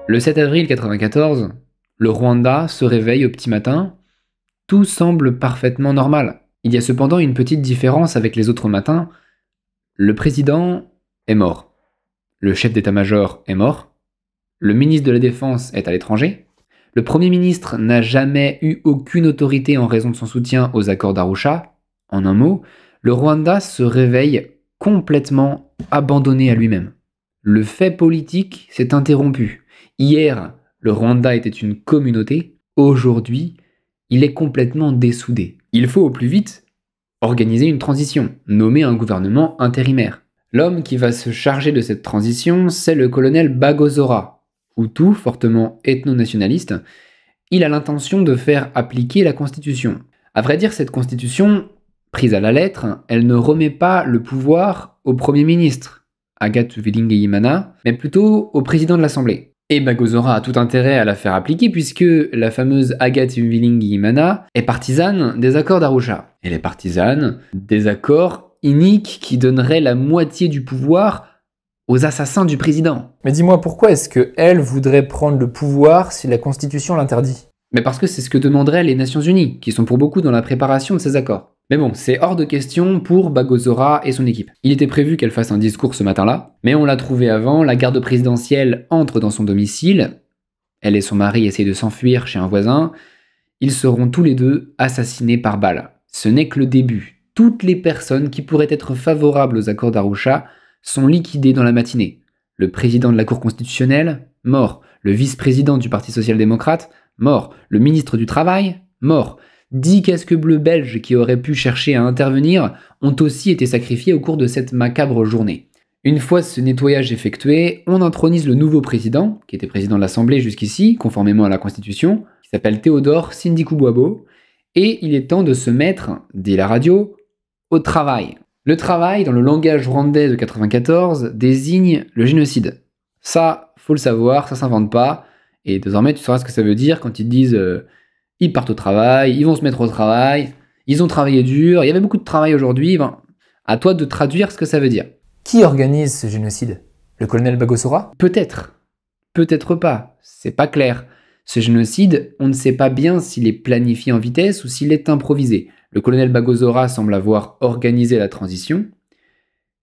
Le 7 avril 1994, le Rwanda se réveille au petit matin. Tout semble parfaitement normal. Il y a cependant une petite différence avec les autres matins. Le président est mort. Le chef d'état-major est mort. Le ministre de la Défense est à l'étranger. Le Premier ministre n'a jamais eu aucune autorité en raison de son soutien aux accords d'Arusha. En un mot, le Rwanda se réveille complètement abandonné à lui-même. Le fait politique s'est interrompu. Hier, le Rwanda était une communauté. Aujourd'hui, il est complètement dessoudé. Il faut au plus vite organiser une transition, nommer un gouvernement intérimaire. L'homme qui va se charger de cette transition, c'est le colonel Bagosora, Hutu, fortement ethno-nationaliste. Il a l'intention de faire appliquer la Constitution. À vrai dire, cette Constitution, prise à la lettre, elle ne remet pas le pouvoir au Premier ministre, Agathe Uwilingiyimana, mais plutôt au président de l'Assemblée. Et Bagosora a tout intérêt à la faire appliquer puisque la fameuse Agathe Uwilingiyimana est partisane des accords d'Arusha. Elle est partisane des accords iniques qui donneraient la moitié du pouvoir aux assassins du président. Mais dis-moi, pourquoi est-ce qu'elle voudrait prendre le pouvoir si la Constitution l'interdit? Mais parce que c'est ce que demanderaient les Nations Unies, qui sont pour beaucoup dans la préparation de ces accords. Mais bon, c'est hors de question pour Bagosora et son équipe. Il était prévu qu'elle fasse un discours ce matin-là, mais on l'a trouvé avant, la garde présidentielle entre dans son domicile, elle et son mari essayent de s'enfuir chez un voisin, ils seront tous les deux assassinés par balle. Ce n'est que le début. Toutes les personnes qui pourraient être favorables aux accords d'Arusha sont liquidées dans la matinée. Le président de la Cour constitutionnelle, mort. Le vice-président du Parti social-démocrate, mort. Le ministre du Travail, mort. 10 casques bleus belges qui auraient pu chercher à intervenir ont aussi été sacrifiés au cours de cette macabre journée. Une fois ce nettoyage effectué, on intronise le nouveau président, qui était président de l'Assemblée jusqu'ici, conformément à la Constitution, qui s'appelle Théodore Sindikubwabo, et il est temps de se mettre, dit la radio, au travail. Le travail, dans le langage rwandais de 94, désigne le génocide. Ça, faut le savoir, ça s'invente pas, et désormais tu sauras ce que ça veut dire quand ils te disent ils partent au travail, ils vont se mettre au travail, ils ont travaillé dur, il y avait beaucoup de travail aujourd'hui, à toi de traduire ce que ça veut dire. Qui organise ce génocide? Le colonel Bagosora? Peut-être, peut-être pas, c'est pas clair. Ce génocide, on ne sait pas bien s'il est planifié en vitesse ou s'il est improvisé. Le colonel Bagosora semble avoir organisé la transition,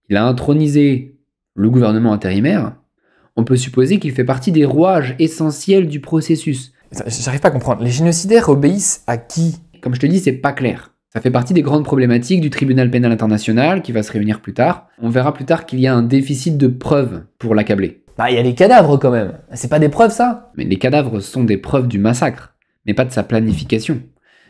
il a intronisé le gouvernement intérimaire, on peut supposer qu'il fait partie des rouages essentiels du processus. J'arrive pas à comprendre. Les génocidaires obéissent à qui? Comme je te dis, c'est pas clair. Ça fait partie des grandes problématiques du tribunal pénal international qui va se réunir plus tard. On verra plus tard qu'il y a un déficit de preuves pour l'accabler. Bah, il y a les cadavres quand même. C'est pas des preuves, ça? Mais les cadavres sont des preuves du massacre, mais pas de sa planification.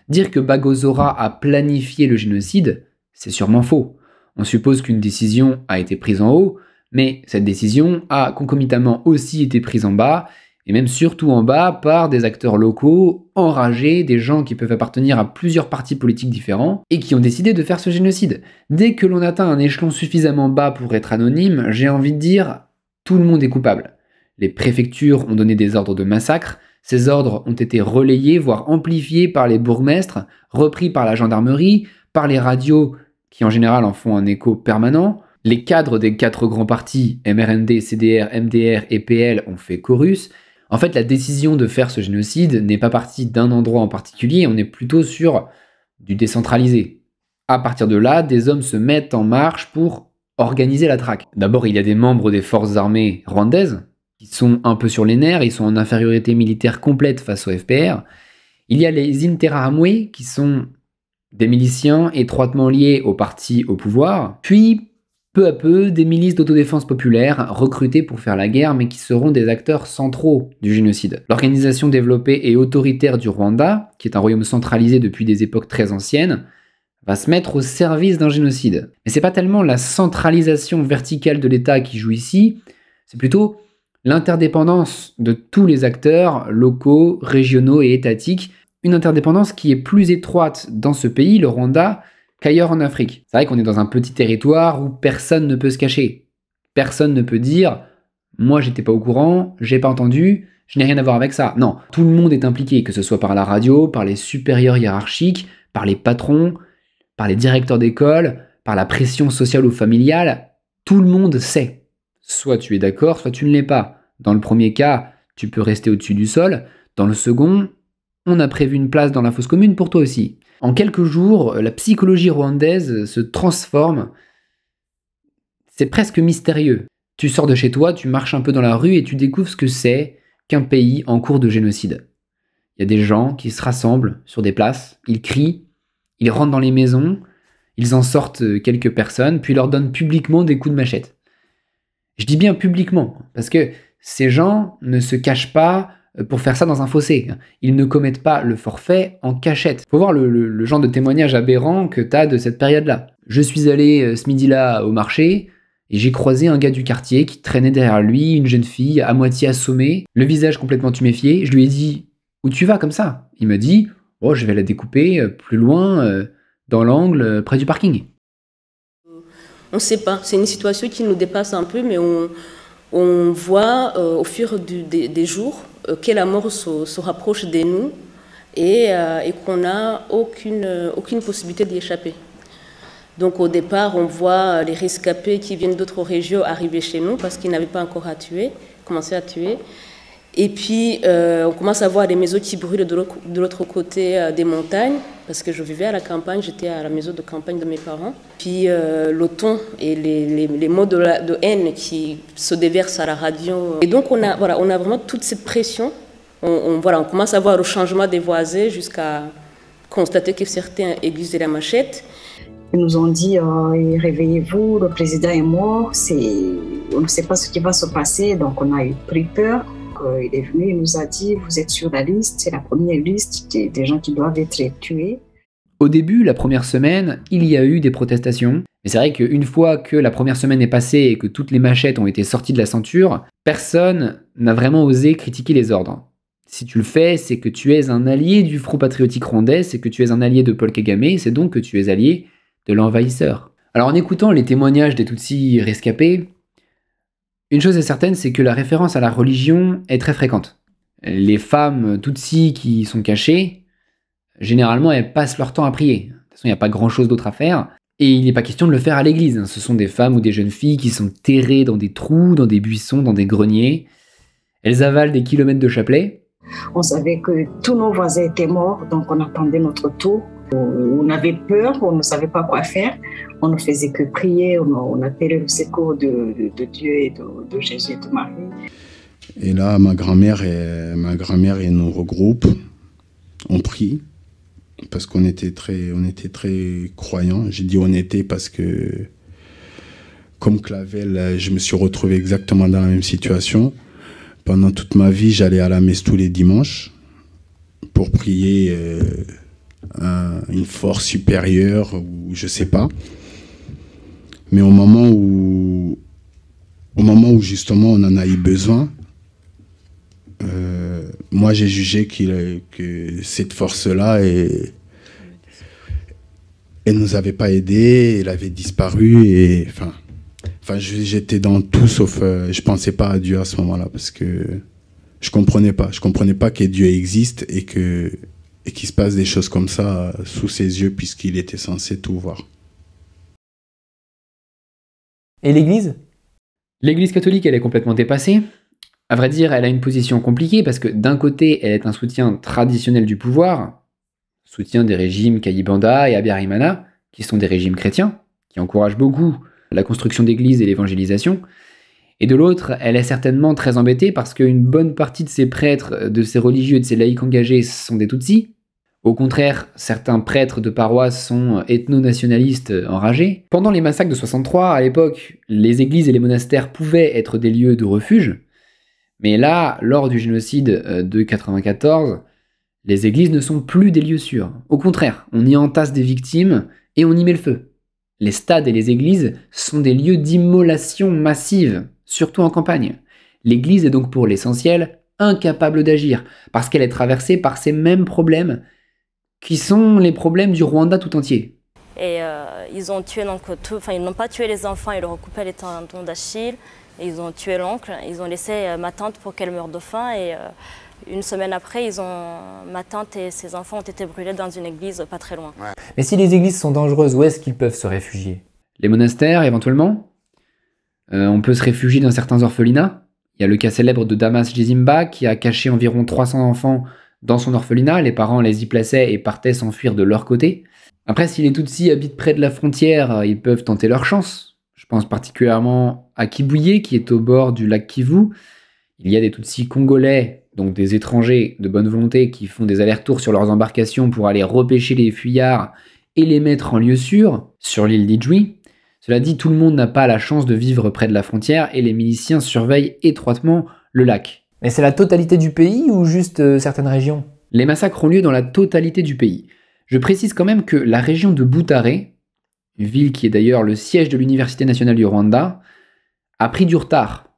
Dire que Bagosora a planifié le génocide, c'est sûrement faux. On suppose qu'une décision a été prise en haut, mais cette décision a concomitamment aussi été prise en bas, et même surtout en bas par des acteurs locaux, enragés, des gens qui peuvent appartenir à plusieurs partis politiques différents, et qui ont décidé de faire ce génocide. Dès que l'on atteint un échelon suffisamment bas pour être anonyme, j'ai envie de dire, tout le monde est coupable. Les préfectures ont donné des ordres de massacre, ces ordres ont été relayés, voire amplifiés par les bourgmestres, repris par la gendarmerie, par les radios, qui en général en font un écho permanent. Les cadres des 4 grands partis, MRND, CDR, MDR et PL, ont fait chorus. En fait, la décision de faire ce génocide n'est pas partie d'un endroit en particulier, on est plutôt sur du décentralisé. À partir de là, des hommes se mettent en marche pour organiser la traque. D'abord, il y a des membres des forces armées rwandaises qui sont un peu sur les nerfs, ils sont en infériorité militaire complète face au FPR. Il y a les Interahamwe qui sont des miliciens étroitement liés au parti au pouvoir. Puis, peu à peu, des milices d'autodéfense populaire recrutées pour faire la guerre, mais qui seront des acteurs centraux du génocide. L'organisation développée et autoritaire du Rwanda, qui est un royaume centralisé depuis des époques très anciennes, va se mettre au service d'un génocide. Mais c'est pas tellement la centralisation verticale de l'État qui joue ici, c'est plutôt l'interdépendance de tous les acteurs locaux, régionaux et étatiques, une interdépendance qui est plus étroite dans ce pays, le Rwanda, qu'ailleurs en Afrique. C'est vrai qu'on est dans un petit territoire où personne ne peut se cacher. Personne ne peut dire « moi j'étais pas au courant, j'ai pas entendu, je n'ai rien à voir avec ça ». Non, tout le monde est impliqué, que ce soit par la radio, par les supérieurs hiérarchiques, par les patrons, par les directeurs d'école, par la pression sociale ou familiale. Tout le monde sait. Soit tu es d'accord, soit tu ne l'es pas. Dans le premier cas, tu peux rester au-dessus du sol. Dans le second, on a prévu une place dans la fosse commune pour toi aussi. En quelques jours, la psychologie rwandaise se transforme. C'est presque mystérieux. Tu sors de chez toi, tu marches un peu dans la rue et tu découvres ce que c'est qu'un pays en cours de génocide. Il y a des gens qui se rassemblent sur des places, ils crient, ils rentrent dans les maisons, ils en sortent quelques personnes, puis leur donnent publiquement des coups de machette. Je dis bien publiquement, parce que ces gens ne se cachent pas pour faire ça dans un fossé. Ils ne commettent pas le forfait en cachette. Faut voir le genre de témoignage aberrant que t'as de cette période-là. Je suis allé ce midi-là au marché, et j'ai croisé un gars du quartier qui traînait derrière lui, une jeune fille à moitié assommée, le visage complètement tuméfié. Je lui ai dit « Où tu vas comme ça ?» Il m'a dit « Oh, je vais la découper plus loin, dans l'angle, près du parking. » On ne sait pas, c'est une situation qui nous dépasse un peu, mais on voit au fur des jours que la mort se rapproche de nous et qu'on n'a aucune possibilité d'y échapper. Donc au départ, on voit les rescapés qui viennent d'autres régions arriver chez nous parce qu'ils n'avaient pas encore commencé à tuer. Et puis on commence à voir des maisons qui brûlent de l'autre côté des montagnes, parce que je vivais à la campagne, j'étais à la maison de campagne de mes parents. Puis le ton et les mots de haine qui se déversent à la radio. Et donc on a vraiment toute cette pression. On commence à voir le changement des voisins jusqu'à constater que certains aiguisent de la machette. Ils nous ont dit réveillez-vous, le président est mort, on ne sait pas ce qui va se passer, donc on a eu pris peur. Il est venu, il nous a dit vous êtes sur la liste, c'est la première liste des gens qui doivent être tués. Au début, la première semaine, il y a eu des protestations. Mais c'est vrai qu'une fois que la première semaine est passée et que toutes les machettes ont été sorties de la ceinture, personne n'a vraiment osé critiquer les ordres. Si tu le fais, c'est que tu es un allié du Front patriotique rwandais, c'est que tu es un allié de Paul Kagame, c'est donc que tu es allié de l'envahisseur. Alors en écoutant les témoignages des Tutsis rescapés, une chose est certaine, c'est que la référence à la religion est très fréquente. Les femmes Tutsis qui sont cachées, généralement elles passent leur temps à prier. De toute façon, il n'y a pas grand chose d'autre à faire. Et il n'est pas question de le faire à l'église. Ce sont des femmes ou des jeunes filles qui sont terrées dans des trous, dans des buissons, dans des greniers. Elles avalent des kilomètres de chapelets. On savait que tous nos voisins étaient morts, donc on attendait notre tour. On avait peur, on ne savait pas quoi faire. On ne faisait que prier, on appelait le secours de Dieu et de Jésus et de Marie. Et là, ma grand-mère nous regroupe, on prie, parce qu'on était très croyants. J'ai dit on était parce que, comme Clavel, je me suis retrouvé exactement dans la même situation. Pendant toute ma vie, j'allais à la messe tous les dimanches pour prier une force supérieure ou je sais pas. Mais au moment où justement on en a eu besoin, moi j'ai jugé que cette force-là elle nous avait pas aidés, elle avait disparu et enfin j'étais dans tout sauf je pensais pas à Dieu à ce moment-là parce que je comprenais pas que Dieu existe et qu'il se passe des choses comme ça sous ses yeux puisqu'il était censé tout voir. Et l'Église ? L'Église catholique, elle est complètement dépassée. À vrai dire, elle a une position compliquée parce que d'un côté, elle est un soutien traditionnel du pouvoir, soutien des régimes Kayibanda et Habyarimana, qui sont des régimes chrétiens, qui encouragent beaucoup la construction d'églises et l'évangélisation. Et de l'autre, elle est certainement très embêtée parce qu'une bonne partie de ces prêtres, de ces religieux et de ces laïcs engagés sont des Tutsis. Au contraire, certains prêtres de paroisse sont ethno-nationalistes enragés. Pendant les massacres de 63, à l'époque, les églises et les monastères pouvaient être des lieux de refuge. Mais là, lors du génocide de 94, les églises ne sont plus des lieux sûrs. Au contraire, on y entasse des victimes et on y met le feu. Les stades et les églises sont des lieux d'immolation massive, surtout en campagne. L'église est donc pour l'essentiel incapable d'agir, parce qu'elle est traversée par ces mêmes problèmes qui sont les problèmes du Rwanda tout entier. Et ils ont tué donc ils n'ont pas tué les enfants, ils leur ont coupé les tendons d'Achille, ils ont tué l'oncle, ils ont laissé ma tante pour qu'elle meure de faim et une semaine après, ma tante et ses enfants ont été brûlés dans une église pas très loin. Ouais. Mais si les églises sont dangereuses, où est-ce qu'ils peuvent se réfugier ? Les monastères, éventuellement. On peut se réfugier dans certains orphelinats. Il y a le cas célèbre de Damas Jizimba qui a caché environ 300 enfants dans son orphelinat. Les parents les y plaçaient et partaient s'enfuir de leur côté. Après, si les Tutsis habitent près de la frontière, ils peuvent tenter leur chance. Je pense particulièrement à Kibuye, qui est au bord du lac Kivu. Il y a des Tutsis congolais, donc des étrangers de bonne volonté, qui font des allers-retours sur leurs embarcations pour aller repêcher les fuyards et les mettre en lieu sûr, sur l'île d'Idjwi. Cela dit, tout le monde n'a pas la chance de vivre près de la frontière et les miliciens surveillent étroitement le lac. Mais c'est la totalité du pays ou juste certaines régions? Les massacres ont lieu dans la totalité du pays. Je précise quand même que la région de Butare, une ville qui est d'ailleurs le siège de l'Université nationale du Rwanda, a pris du retard.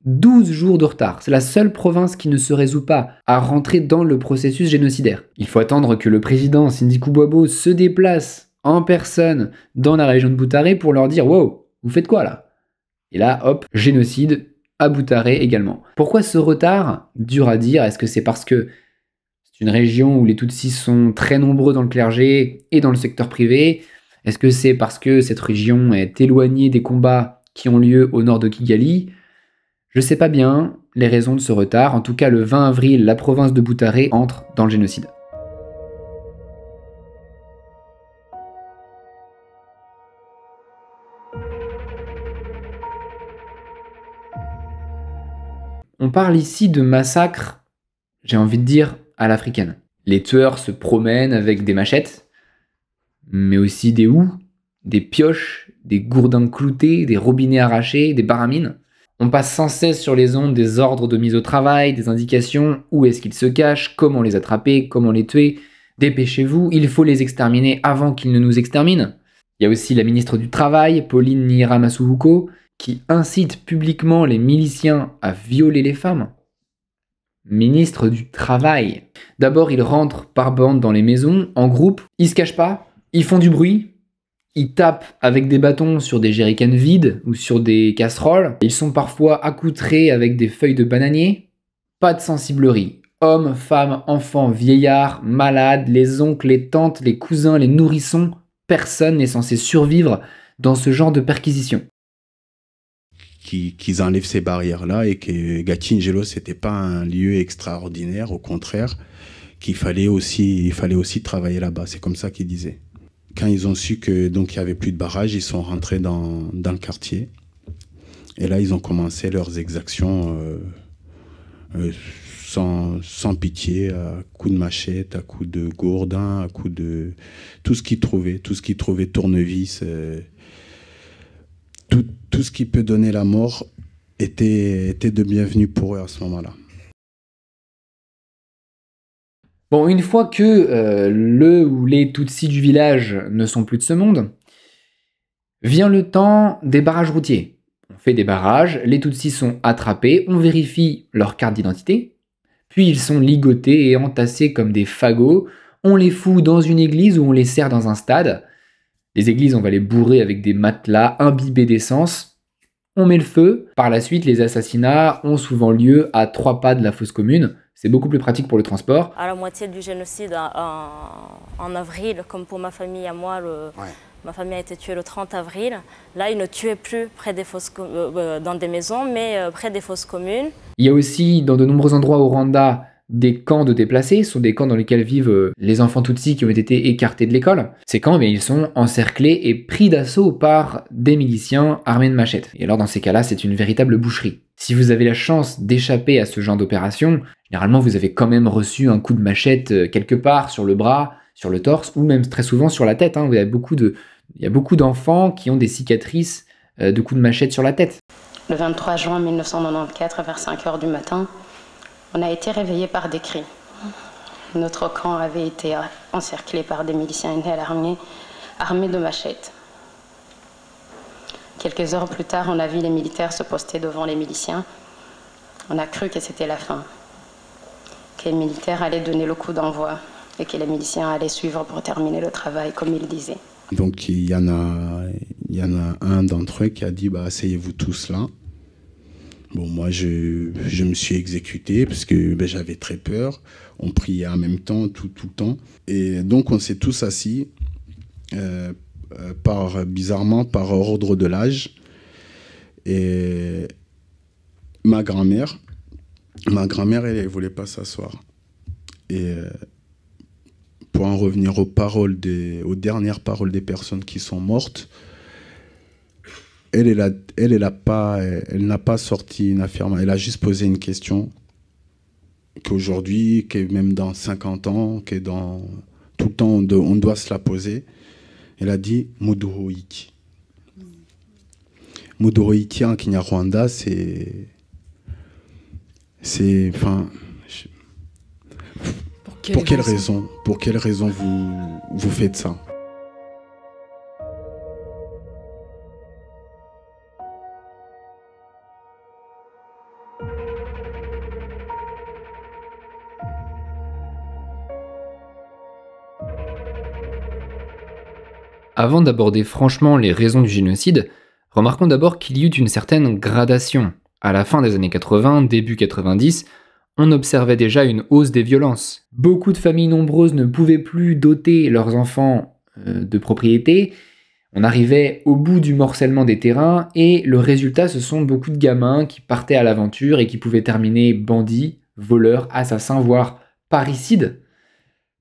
12 jours de retard. C'est la seule province qui ne se résout pas à rentrer dans le processus génocidaire. Il faut attendre que le président Sindi Kubwabo se déplace en personne dans la région de Butare pour leur dire « Wow, vous faites quoi là ?» Et là, hop, génocide à Butare également. Pourquoi ce retard? Dur à dire. Est-ce que c'est parce que c'est une région où les Tutsis sont très nombreux dans le clergé et dans le secteur privé? Est-ce que c'est parce que cette région est éloignée des combats qui ont lieu au nord de Kigali? Je sais pas bien les raisons de ce retard. En tout cas, le 20 avril, la province de Butare entre dans le génocide. On parle ici de massacres, j'ai envie de dire, à l'africaine. Les tueurs se promènent avec des machettes, mais aussi des houes, des pioches, des gourdins cloutés, des robinets arrachés, des baramines. On passe sans cesse sur les ondes des ordres de mise au travail, des indications, où est-ce qu'ils se cachent, comment les attraper, comment les tuer. Dépêchez-vous, il faut les exterminer avant qu'ils ne nous exterminent. Il y a aussi la ministre du Travail, Pauline Nyiramasuhuko, qui incite publiquement les miliciens à violer les femmes. Ministre du Travail. D'abord, ils rentrent par bande dans les maisons, en groupe, ils se cachent pas, ils font du bruit, ils tapent avec des bâtons sur des jerrycans vides ou sur des casseroles, ils sont parfois accoutrés avec des feuilles de bananier. Pas de sensiblerie. Hommes, femmes, enfants, vieillards, malades, les oncles, les tantes, les cousins, les nourrissons, personne n'est censé survivre dans ce genre de perquisition. Qu'ils enlèvent ces barrières-là et que Gatchingelo, c'était pas un lieu extraordinaire, au contraire, qu'il fallait aussi travailler là-bas. C'est comme ça qu'ils disaient. Quand ils ont su que donc il y avait plus de barrage, ils sont rentrés dans le quartier. Et là, ils ont commencé leurs exactions sans pitié, à coups de machette, à coups de gourdin, à coups de tout ce qu'ils trouvaient, tournevis. Tout ce qui peut donner la mort était de bienvenu pour eux à ce moment-là. Bon, une fois que le ou les Tutsis du village ne sont plus de ce monde, vient le temps des barrages routiers. On fait des barrages, les Tutsis sont attrapés, on vérifie leur carte d'identité, puis ils sont ligotés et entassés comme des fagots, on les fout dans une église ou on les serre dans un stade. Les églises, on va les bourrer avec des matelas imbibés d'essence. On met le feu. Par la suite, les assassinats ont souvent lieu à 3 pas de la fosse commune. C'est beaucoup plus pratique pour le transport. À la moitié du génocide, en avril, comme pour ma famille à moi, ma famille a été tuée le 30 avril. Là, ils ne tuaient plus près des fosses, dans des maisons, mais près des fosses communes. Il y a aussi, dans de nombreux endroits au Rwanda, des camps de déplacés. Ce sont des camps dans lesquels vivent les enfants Tutsis qui ont été écartés de l'école. Ces camps, ils sont encerclés et pris d'assaut par des miliciens armés de machettes. Et alors, dans ces cas-là, c'est une véritable boucherie. Si vous avez la chance d'échapper à ce genre d'opération, généralement, vous avez quand même reçu un coup de machette quelque part sur le bras, sur le torse, ou même très souvent sur la tête. Il y a beaucoup d'enfants qui ont des cicatrices de coups de machette sur la tête. Le 23 juin 1994, vers 5 h du matin, on a été réveillés par des cris. Notre camp avait été encerclé par des miliciens armés de machettes. Quelques heures plus tard, on a vu les militaires se poster devant les miliciens. On a cru que c'était la fin, que les militaires allaient donner le coup d'envoi et que les miliciens allaient suivre pour terminer le travail, comme ils disaient. Donc il y en a un d'entre eux qui a dit « asseyez-vous tous là ». Bon, moi, je me suis exécuté parce que j'avais très peur. On priait en même temps, tout le temps. Et donc, on s'est tous assis, bizarrement, par ordre de l'âge. Et ma grand-mère, elle ne voulait pas s'asseoir. Et pour en revenir aux dernières paroles des personnes qui sont mortes, elle n'a pas sorti une affirmation. Elle a juste posé une question qu'aujourd'hui, même dans 50 ans, dans tout le temps, on doit se la poser. Elle a dit « Muduhoiki ». Muduhoiki en Kinyarwanda, c'est... Enfin... Pour quelle raison vous faites ça? Avant d'aborder franchement les raisons du génocide, remarquons d'abord qu'il y eut une certaine gradation. À la fin des années 80, début 90, on observait déjà une hausse des violences. Beaucoup de familles nombreuses ne pouvaient plus doter leurs enfants de propriétés. On arrivait au bout du morcellement des terrains et le résultat, ce sont beaucoup de gamins qui partaient à l'aventure et qui pouvaient terminer bandits, voleurs, assassins, voire parricides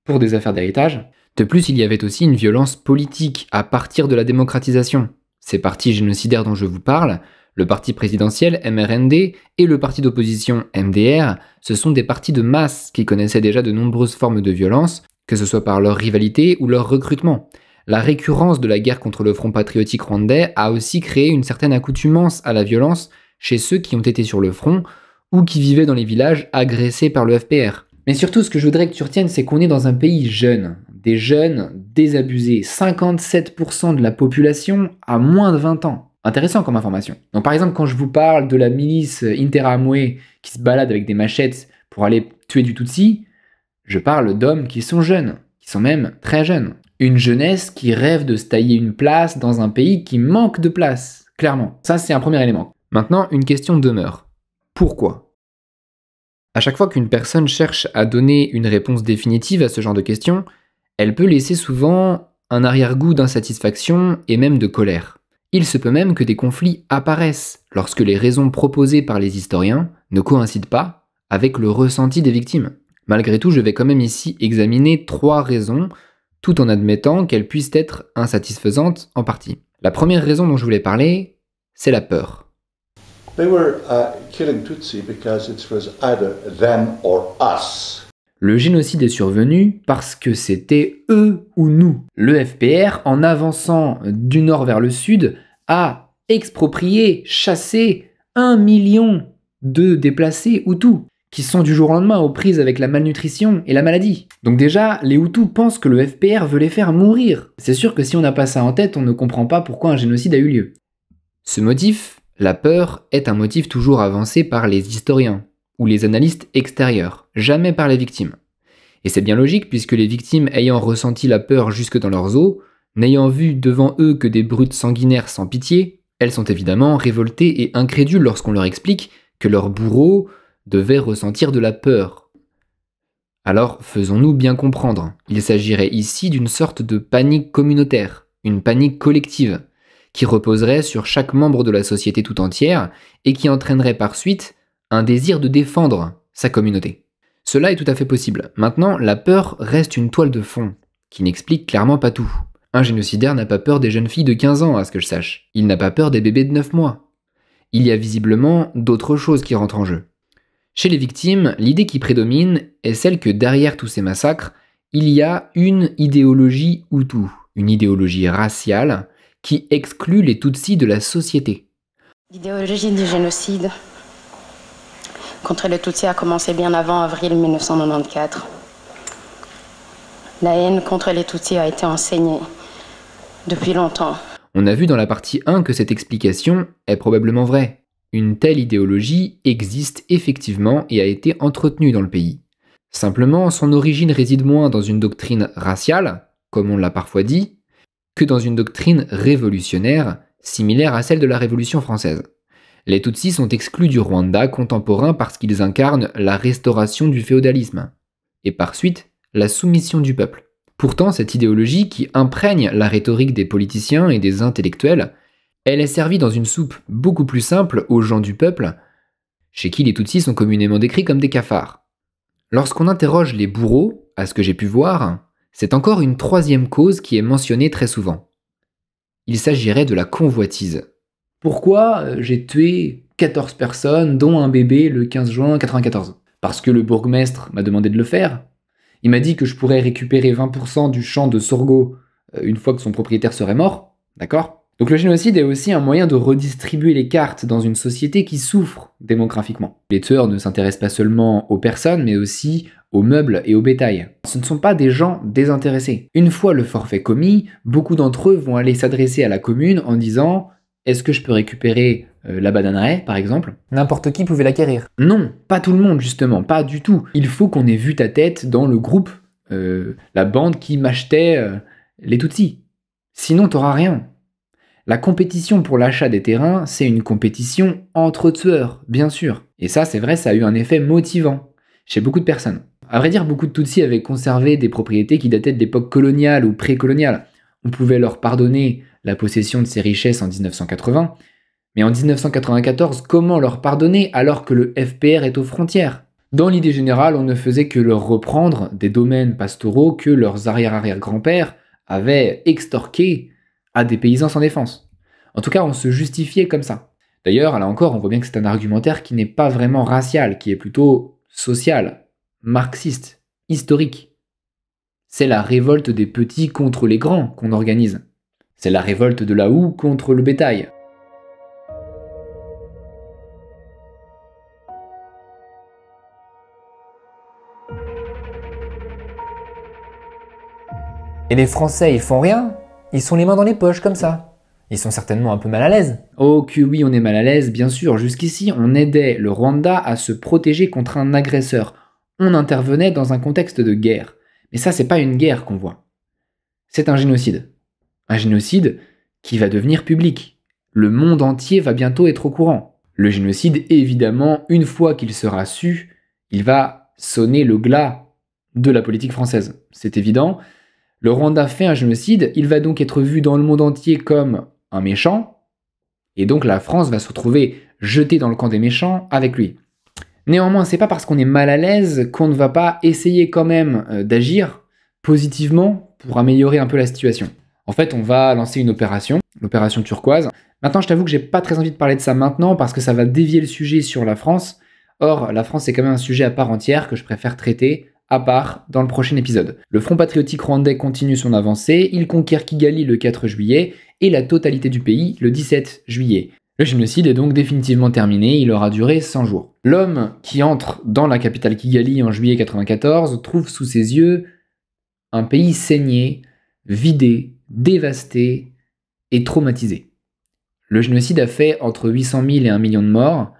pour des affaires d'héritage. De plus, il y avait aussi une violence politique à partir de la démocratisation. Ces partis génocidaires dont je vous parle, le parti présidentiel MRND et le parti d'opposition MDR, ce sont des partis de masse qui connaissaient déjà de nombreuses formes de violence, que ce soit par leur rivalité ou leur recrutement. La récurrence de la guerre contre le Front patriotique rwandais a aussi créé une certaine accoutumance à la violence chez ceux qui ont été sur le front ou qui vivaient dans les villages agressés par le FPR. Mais surtout, ce que je voudrais que tu retiennes, c'est qu'on est dans un pays jeune. Des jeunes désabusés. 57% de la population a moins de 20 ans. Intéressant comme information. Donc par exemple, quand je vous parle de la milice Interahamwe qui se balade avec des machettes pour aller tuer du Tutsi, je parle d'hommes qui sont jeunes, qui sont même très jeunes. Une jeunesse qui rêve de se tailler une place dans un pays qui manque de place, clairement. Ça, c'est un premier élément. Maintenant, une question demeure. Pourquoi ? À chaque fois qu'une personne cherche à donner une réponse définitive à ce genre de questions, elle peut laisser souvent un arrière-goût d'insatisfaction et même de colère. Il se peut même que des conflits apparaissent lorsque les raisons proposées par les historiens ne coïncident pas avec le ressenti des victimes. Malgré tout, je vais quand même ici examiner 3 raisons, tout en admettant qu'elles puissent être insatisfaisantes en partie. La première raison dont je voulais parler, c'est la peur. They were killing Tutsi because it was either them or us. Le génocide est survenu parce que c'était eux ou nous. Le FPR, en avançant du nord vers le sud, a exproprié, chassé 1 million de déplacés Hutus, qui sont du jour au lendemain aux prises avec la malnutrition et la maladie. Donc déjà, les Hutus pensent que le FPR veut les faire mourir. C'est sûr que si on n'a pas ça en tête, on ne comprend pas pourquoi un génocide a eu lieu. Ce motif, la peur, est un motif toujours avancé par les historiens ou les analystes extérieurs, jamais par les victimes. Et c'est bien logique puisque les victimes ayant ressenti la peur jusque dans leurs os, n'ayant vu devant eux que des brutes sanguinaires sans pitié, elles sont évidemment révoltées et incrédules lorsqu'on leur explique que leurs bourreaux devaient ressentir de la peur. Alors faisons-nous bien comprendre, il s'agirait ici d'une sorte de panique communautaire, une panique collective, qui reposerait sur chaque membre de la société tout entière et qui entraînerait par suite un désir de défendre sa communauté. Cela est tout à fait possible. Maintenant, la peur reste une toile de fond, qui n'explique clairement pas tout. Un génocidaire n'a pas peur des jeunes filles de 15 ans, à ce que je sache. Il n'a pas peur des bébés de 9 mois. Il y a visiblement d'autres choses qui rentrent en jeu. Chez les victimes, l'idée qui prédomine est celle que derrière tous ces massacres, il y a une idéologie Hutu, une idéologie raciale, qui exclut les Tutsis de la société. L'idéologie du génocide contre les Tutsis a commencé bien avant avril 1994. La haine contre les Tutsis a été enseignée depuis longtemps. On a vu dans la partie 1 que cette explication est probablement vraie. Une telle idéologie existe effectivement et a été entretenue dans le pays. Simplement, son origine réside moins dans une doctrine raciale, comme on l'a parfois dit, que dans une doctrine révolutionnaire, similaire à celle de la Révolution française. Les Tutsis sont exclus du Rwanda contemporain parce qu'ils incarnent la restauration du féodalisme, et par suite, la soumission du peuple. Pourtant, cette idéologie qui imprègne la rhétorique des politiciens et des intellectuels, elle est servie dans une soupe beaucoup plus simple aux gens du peuple chez qui les Tutsis sont communément décrits comme des cafards. Lorsqu'on interroge les bourreaux, à ce que j'ai pu voir, c'est encore une troisième cause qui est mentionnée très souvent. Il s'agirait de la convoitise. Pourquoi j'ai tué 14 personnes, dont un bébé, le 15 juin 1994 ? Parce que le bourgmestre m'a demandé de le faire. Il m'a dit que je pourrais récupérer 20% du champ de sorgho une fois que son propriétaire serait mort. D'accord ? Donc le génocide est aussi un moyen de redistribuer les cartes dans une société qui souffre démographiquement. Les tueurs ne s'intéressent pas seulement aux personnes, mais aussi aux meubles et au bétail. Ce ne sont pas des gens désintéressés. Une fois le forfait commis, beaucoup d'entre eux vont aller s'adresser à la commune en disant « Est-ce que je peux récupérer la bananeraie, par exemple ?» N'importe qui pouvait l'acquérir. Non, pas tout le monde justement, pas du tout. Il faut qu'on ait vu ta tête dans le groupe, la bande qui m'achetait les Tutsis. Sinon, t'auras rien. La compétition pour l'achat des terrains, c'est une compétition entre tueurs, bien sûr. Et ça, c'est vrai, ça a eu un effet motivant chez beaucoup de personnes. À vrai dire, beaucoup de Tutsis avaient conservé des propriétés qui dataient de l'époque coloniale ou précoloniale. On pouvait leur pardonner la possession de ces richesses en 1980, mais en 1994, comment leur pardonner alors que le FPR est aux frontières ? Dans l'idée générale, on ne faisait que leur reprendre des domaines pastoraux que leurs arrière-arrière-grands-pères avaient extorqués à des paysans sans défense. En tout cas, on se justifiait comme ça. D'ailleurs, là encore, on voit bien que c'est un argumentaire qui n'est pas vraiment racial, qui est plutôt social, marxiste, historique. C'est la révolte des petits contre les grands qu'on organise. C'est la révolte de la houe contre le bétail. Et les Français, ils font rien. Ils sont les mains dans les poches comme ça. Ils sont certainement un peu mal à l'aise. Oh que oui, on est mal à l'aise, bien sûr. Jusqu'ici, on aidait le Rwanda à se protéger contre un agresseur. On intervenait dans un contexte de guerre. Mais ça, c'est pas une guerre qu'on voit. C'est un génocide. Un génocide qui va devenir public. Le monde entier va bientôt être au courant. Le génocide, évidemment, une fois qu'il sera su, il va sonner le glas de la politique française. C'est évident. Le Rwanda fait un génocide, il va donc être vu dans le monde entier comme un méchant, et donc la France va se retrouver jetée dans le camp des méchants avec lui. Néanmoins, c'est pas parce qu'on est mal à l'aise qu'on ne va pas essayer quand même d'agir positivement pour améliorer un peu la situation. En fait, on va lancer une opération, l'opération turquoise. Maintenant, je t'avoue que j'ai pas très envie de parler de ça maintenant parce que ça va dévier le sujet sur la France. Or, la France, c'est quand même un sujet à part entière que je préfère traiter à part dans le prochain épisode. Le Front patriotique rwandais continue son avancée, il conquiert Kigali le 4 juillet et la totalité du pays le 17 juillet. Le génocide est donc définitivement terminé, il aura duré 100 jours. L'homme qui entre dans la capitale Kigali en juillet 1994 trouve sous ses yeux un pays saigné, vidé, dévasté et traumatisé. Le génocide a fait entre 800 000 et 1 million de morts.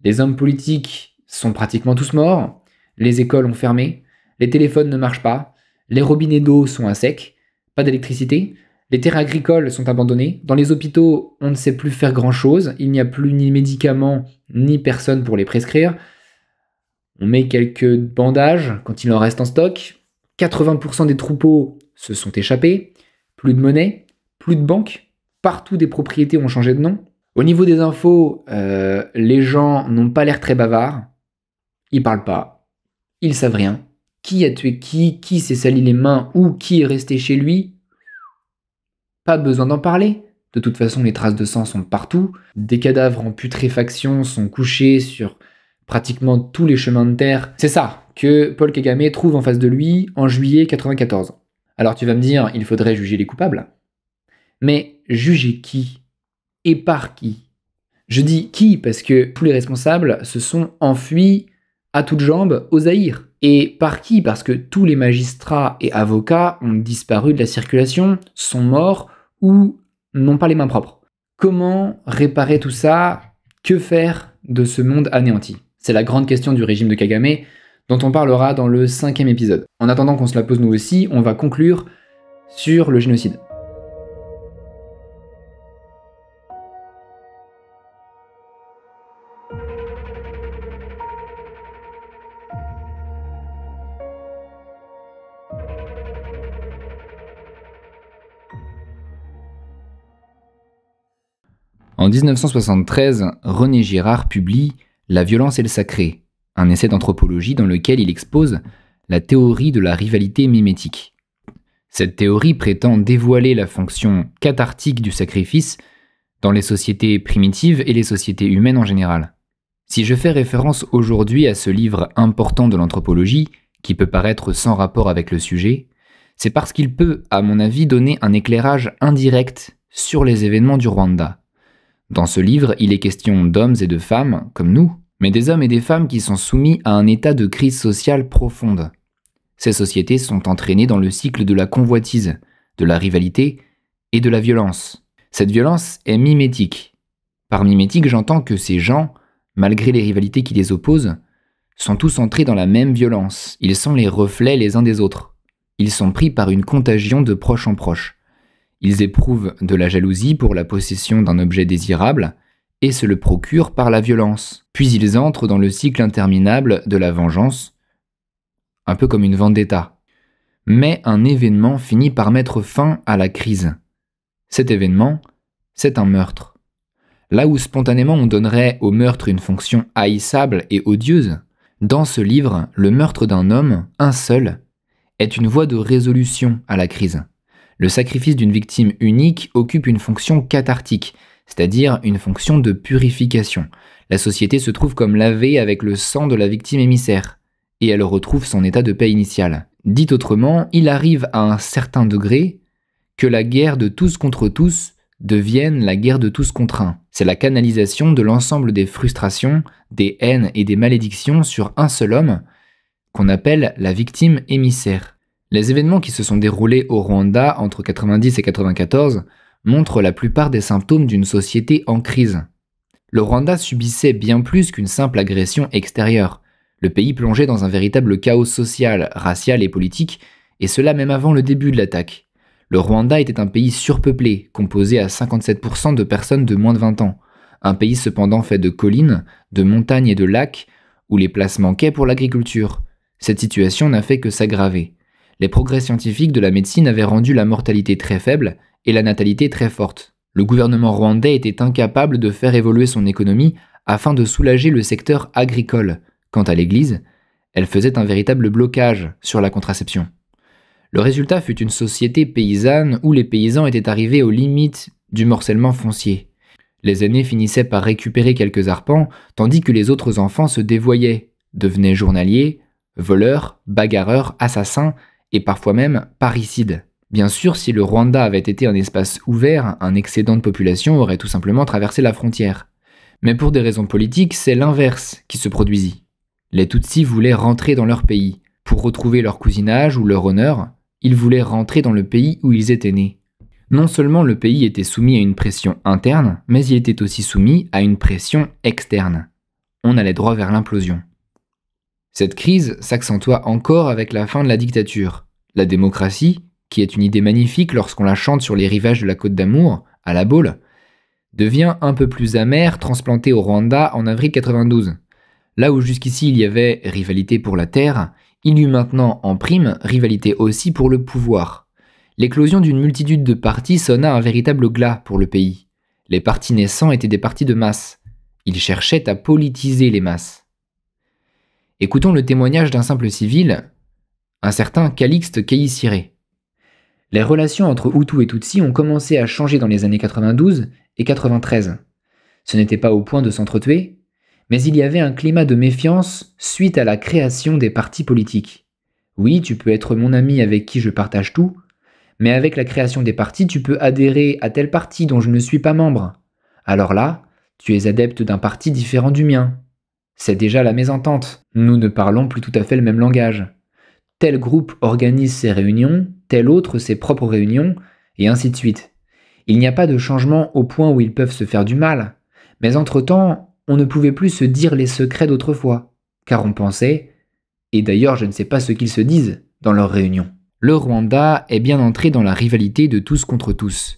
Les hommes politiques sont pratiquement tous morts. Les écoles ont fermé, les téléphones ne marchent pas, les robinets d'eau sont à sec, pas d'électricité, les terres agricoles sont abandonnées, dans les hôpitaux on ne sait plus faire grand chose, il n'y a plus ni médicaments ni personne pour les prescrire, on met quelques bandages quand il en reste en stock, 80% des troupeaux se sont échappés, plus de monnaie, plus de banques, partout des propriétés ont changé de nom. Au niveau des infos, les gens n'ont pas l'air très bavards, ils parlent pas. Ils savent rien. Qui a tué qui s'est sali les mains ou qui est resté chez lui. Pas besoin d'en parler. De toute façon, les traces de sang sont partout. Des cadavres en putréfaction sont couchés sur pratiquement tous les chemins de terre. C'est ça que Paul Kagame trouve en face de lui en juillet 1994. Alors tu vas me dire, il faudrait juger les coupables. Mais juger qui ? Et par qui ? Je dis qui parce que tous les responsables se sont enfuis à toutes jambes au Zaïre. Et par qui ? Parce que tous les magistrats et avocats ont disparu de la circulation, sont morts ou n'ont pas les mains propres. Comment réparer tout ça ? Que faire de ce monde anéanti ? C'est la grande question du régime de Kagame, dont on parlera dans le 5e épisode. En attendant qu'on se la pose nous aussi, on va conclure sur le génocide. En 1973, René Girard publie La violence et le sacré, un essai d'anthropologie dans lequel il expose la théorie de la rivalité mimétique. Cette théorie prétend dévoiler la fonction cathartique du sacrifice dans les sociétés primitives et les sociétés humaines en général. Si je fais référence aujourd'hui à ce livre important de l'anthropologie, qui peut paraître sans rapport avec le sujet, c'est parce qu'il peut, à mon avis, donner un éclairage indirect sur les événements du Rwanda. Dans ce livre, il est question d'hommes et de femmes, comme nous, mais des hommes et des femmes qui sont soumis à un état de crise sociale profonde. Ces sociétés sont entraînées dans le cycle de la convoitise, de la rivalité et de la violence. Cette violence est mimétique. Par mimétique, j'entends que ces gens, malgré les rivalités qui les opposent, sont tous entrés dans la même violence. Ils sont les reflets les uns des autres. Ils sont pris par une contagion de proche en proche. Ils éprouvent de la jalousie pour la possession d'un objet désirable et se le procurent par la violence. Puis ils entrent dans le cycle interminable de la vengeance, un peu comme une vendetta. Mais un événement finit par mettre fin à la crise. Cet événement, c'est un meurtre. Là où spontanément on donnerait au meurtre une fonction haïssable et odieuse, dans ce livre, le meurtre d'un homme, un seul, est une voie de résolution à la crise. Le sacrifice d'une victime unique occupe une fonction cathartique, c'est-à-dire une fonction de purification. La société se trouve comme lavée avec le sang de la victime émissaire, et elle retrouve son état de paix initial. Dit autrement, il arrive à un certain degré que la guerre de tous contre tous devienne la guerre de tous contre un. C'est la canalisation de l'ensemble des frustrations, des haines et des malédictions sur un seul homme, qu'on appelle la victime émissaire. Les événements qui se sont déroulés au Rwanda entre 90 et 94 montrent la plupart des symptômes d'une société en crise. Le Rwanda subissait bien plus qu'une simple agression extérieure. Le pays plongeait dans un véritable chaos social, racial et politique, et cela même avant le début de l'attaque. Le Rwanda était un pays surpeuplé, composé à 57% de personnes de moins de 20 ans. Un pays cependant fait de collines, de montagnes et de lacs, où les places manquaient pour l'agriculture. Cette situation n'a fait que s'aggraver. Les progrès scientifiques de la médecine avaient rendu la mortalité très faible et la natalité très forte. Le gouvernement rwandais était incapable de faire évoluer son économie afin de soulager le secteur agricole. Quant à l'Église, elle faisait un véritable blocage sur la contraception. Le résultat fut une société paysanne où les paysans étaient arrivés aux limites du morcellement foncier. Les aînés finissaient par récupérer quelques arpents, tandis que les autres enfants se dévoyaient, devenaient journaliers, voleurs, bagarreurs, assassins et parfois même parricides. Bien sûr, si le Rwanda avait été un espace ouvert, un excédent de population aurait tout simplement traversé la frontière. Mais pour des raisons politiques, c'est l'inverse qui se produisit. Les Tutsis voulaient rentrer dans leur pays. Pour retrouver leur cousinage ou leur honneur, ils voulaient rentrer dans le pays où ils étaient nés. Non seulement le pays était soumis à une pression interne, mais il était aussi soumis à une pression externe. On allait droit vers l'implosion. Cette crise s'accentua encore avec la fin de la dictature. La démocratie, qui est une idée magnifique lorsqu'on la chante sur les rivages de la Côte d'Amour, à la Baule, devient un peu plus amère transplantée au Rwanda en avril 92. Là où jusqu'ici il y avait rivalité pour la terre, il y eut maintenant en prime rivalité aussi pour le pouvoir. L'éclosion d'une multitude de partis sonna un véritable glas pour le pays. Les partis naissants étaient des partis de masse. Ils cherchaient à politiser les masses. Écoutons le témoignage d'un simple civil, un certain Calixte Keyisiré. Les relations entre Hutus et Tutsis ont commencé à changer dans les années 92 et 93. Ce n'était pas au point de s'entretuer, mais il y avait un climat de méfiance suite à la création des partis politiques. Oui, tu peux être mon ami avec qui je partage tout, mais avec la création des partis, tu peux adhérer à tel parti dont je ne suis pas membre. Alors là, tu es adepte d'un parti différent du mien. C'est déjà la mésentente. Nous ne parlons plus tout à fait le même langage. Tel groupe organise ses réunions, tel autre ses propres réunions, et ainsi de suite. Il n'y a pas de changement au point où ils peuvent se faire du mal, mais entre-temps, on ne pouvait plus se dire les secrets d'autrefois, car on pensait, et d'ailleurs je ne sais pas ce qu'ils se disent dans leurs réunions. Le Rwanda est bien entré dans la rivalité de tous contre tous.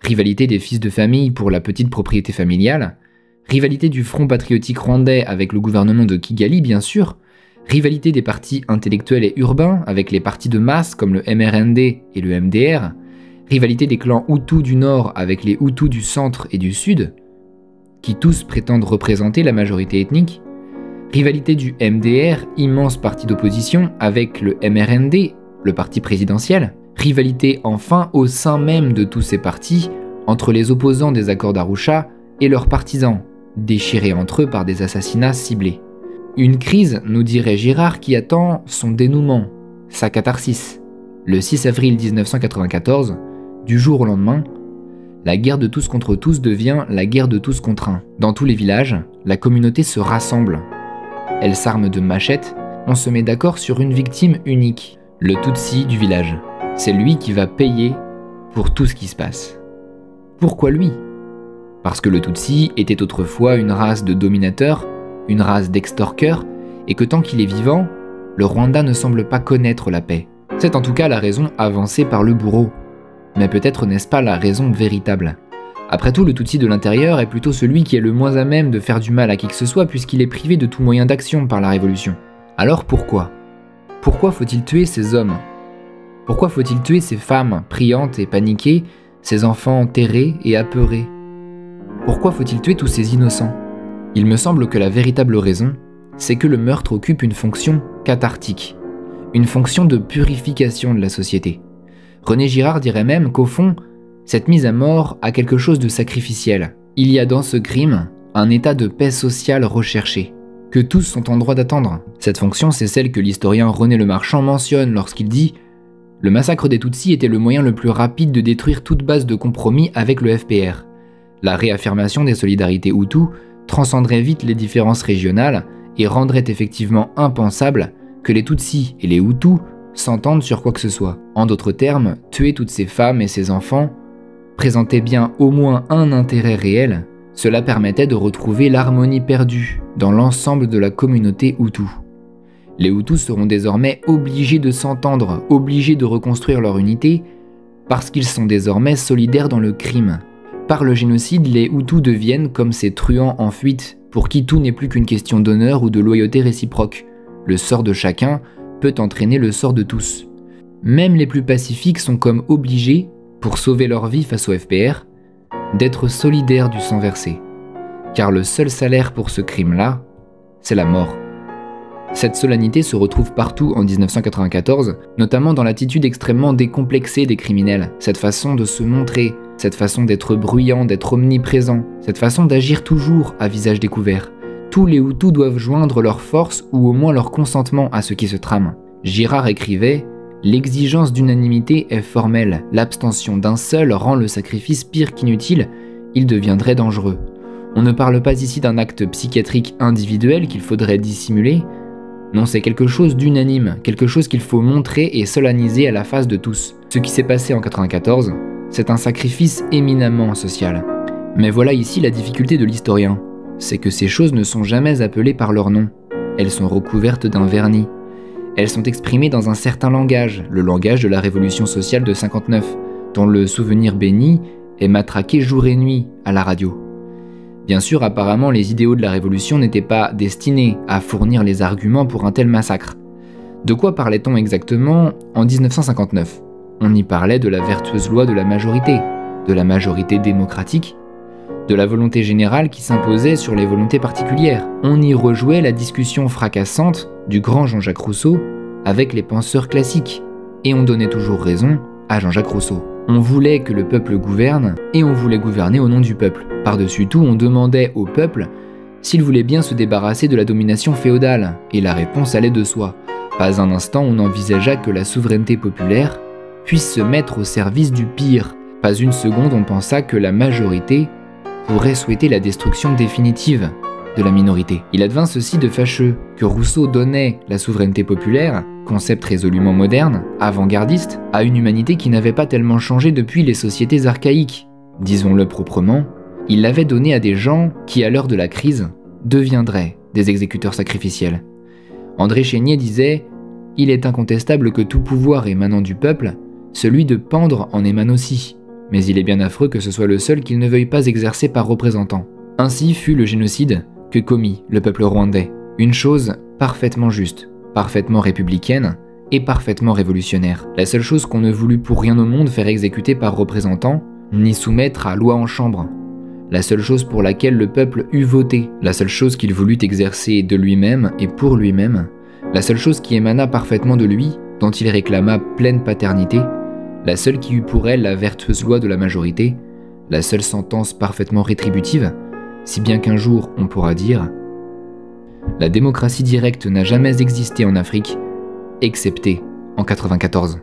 Rivalité des fils de famille pour la petite propriété familiale, rivalité du Front patriotique rwandais avec le gouvernement de Kigali bien sûr, rivalité des partis intellectuels et urbains avec les partis de masse comme le MRND et le MDR, rivalité des clans Hutus du Nord avec les Hutus du Centre et du Sud, qui tous prétendent représenter la majorité ethnique, Rivalité du MDR, immense parti d'opposition, avec le MRND, le parti présidentiel. Rivalité enfin au sein même de tous ces partis, entre les opposants des accords d'Arusha et leurs partisans, déchirés entre eux par des assassinats ciblés. Une crise, nous dirait Girard, qui attend son dénouement, sa catharsis. Le 6 avril 1994, du jour au lendemain, la guerre de tous contre tous devient la guerre de tous contre un. Dans tous les villages, la communauté se rassemble. Elle s'arme de machettes, on se met d'accord sur une victime unique, le Tutsi du village. C'est lui qui va payer pour tout ce qui se passe. Pourquoi lui ? Parce que le Tutsi était autrefois une race de dominateurs, une race d'extorqueurs, et que tant qu'il est vivant, le Rwanda ne semble pas connaître la paix. C'est en tout cas la raison avancée par le bourreau. Mais peut-être n'est-ce pas la raison véritable. Après tout, le Tutsi de l'intérieur est plutôt celui qui est le moins à même de faire du mal à qui que ce soit puisqu'il est privé de tout moyen d'action par la révolution. Alors pourquoi ? Pourquoi faut-il tuer ces hommes ? Pourquoi faut-il tuer ces femmes priantes et paniquées, ces enfants terrés et apeurés ? Pourquoi faut-il tuer tous ces innocents ? Il me semble que la véritable raison, c'est que le meurtre occupe une fonction cathartique, une fonction de purification de la société. René Girard dirait même qu'au fond, cette mise à mort a quelque chose de sacrificiel. Il y a dans ce crime un état de paix sociale recherché, que tous sont en droit d'attendre. Cette fonction, c'est celle que l'historien René Lemarchand mentionne lorsqu'il dit « Le massacre des Tutsis était le moyen le plus rapide de détruire toute base de compromis avec le FPR. La réaffirmation des solidarités Hutus transcenderait vite les différences régionales et rendrait effectivement impensable que les Tutsis et les Hutus s'entendent sur quoi que ce soit. En d'autres termes, tuer toutes ces femmes et ces enfants présentait bien au moins un intérêt réel. Cela permettait de retrouver l'harmonie perdue dans l'ensemble de la communauté Hutu. Les Hutus seront désormais obligés de s'entendre, obligés de reconstruire leur unité, parce qu'ils sont désormais solidaires dans le crime. Par le génocide, les Hutus deviennent comme ces truands en fuite, pour qui tout n'est plus qu'une question d'honneur ou de loyauté réciproque. Le sort de chacun peut entraîner le sort de tous. Même les plus pacifiques sont comme obligés, pour sauver leur vie face au FPR, d'être solidaires du sang versé. Car le seul salaire pour ce crime-là, c'est la mort. Cette solennité se retrouve partout en 1994, notamment dans l'attitude extrêmement décomplexée des criminels, cette façon de se montrer, cette façon d'être bruyant, d'être omniprésent, cette façon d'agir toujours à visage découvert. Tous les Hutus doivent joindre leur force ou au moins leur consentement à ce qui se trame. Girard écrivait « L'exigence d'unanimité est formelle, l'abstention d'un seul rend le sacrifice pire qu'inutile, il deviendrait dangereux. On ne parle pas ici d'un acte psychiatrique individuel qu'il faudrait dissimuler, non, c'est quelque chose d'unanime, quelque chose qu'il faut montrer et solenniser à la face de tous. Ce qui s'est passé en 94, c'est un sacrifice éminemment social. Mais voilà ici la difficulté de l'historien, c'est que ces choses ne sont jamais appelées par leur nom. Elles sont recouvertes d'un vernis. Elles sont exprimées dans un certain langage, le langage de la révolution sociale de 59, dont le souvenir béni est matraqué jour et nuit à la radio. Bien sûr, apparemment, les idéaux de la Révolution n'étaient pas destinés à fournir les arguments pour un tel massacre. De quoi parlait-on exactement en 1959 ? On y parlait de la vertueuse loi de la majorité démocratique, de la volonté générale qui s'imposait sur les volontés particulières. On y rejouait la discussion fracassante du grand Jean-Jacques Rousseau avec les penseurs classiques, et on donnait toujours raison à Jean-Jacques Rousseau. On voulait que le peuple gouverne, et on voulait gouverner au nom du peuple. Par-dessus tout, on demandait au peuple s'il voulait bien se débarrasser de la domination féodale, et la réponse allait de soi. Pas un instant on envisagea que la souveraineté populaire puisse se mettre au service du pire. Pas une seconde on pensa que la majorité pourrait souhaiter la destruction définitive de la minorité. Il advint ceci de fâcheux, que Rousseau donnait la souveraineté populaire, concept résolument moderne, avant-gardiste, à une humanité qui n'avait pas tellement changé depuis les sociétés archaïques. Disons-le proprement, il l'avait donné à des gens qui, à l'heure de la crise, deviendraient des exécuteurs sacrificiels. André Chénier disait « Il est incontestable que tout pouvoir émanant du peuple, celui de pendre en émane aussi, mais il est bien affreux que ce soit le seul qu'il ne veuille pas exercer par représentant. » Ainsi fut le génocide que commit le peuple rwandais, une chose parfaitement juste, parfaitement républicaine et parfaitement révolutionnaire. La seule chose qu'on ne voulut pour rien au monde faire exécuter par représentant, ni soumettre à loi en chambre. la seule chose pour laquelle le peuple eût voté, la seule chose qu'il voulut exercer de lui-même et pour lui-même, la seule chose qui émana parfaitement de lui, dont il réclama pleine paternité, la seule qui eut pour elle la vertueuse loi de la majorité, la seule sentence parfaitement rétributive, si bien qu'un jour on pourra dire « La démocratie directe n'a jamais existé en Afrique, excepté en 94 ».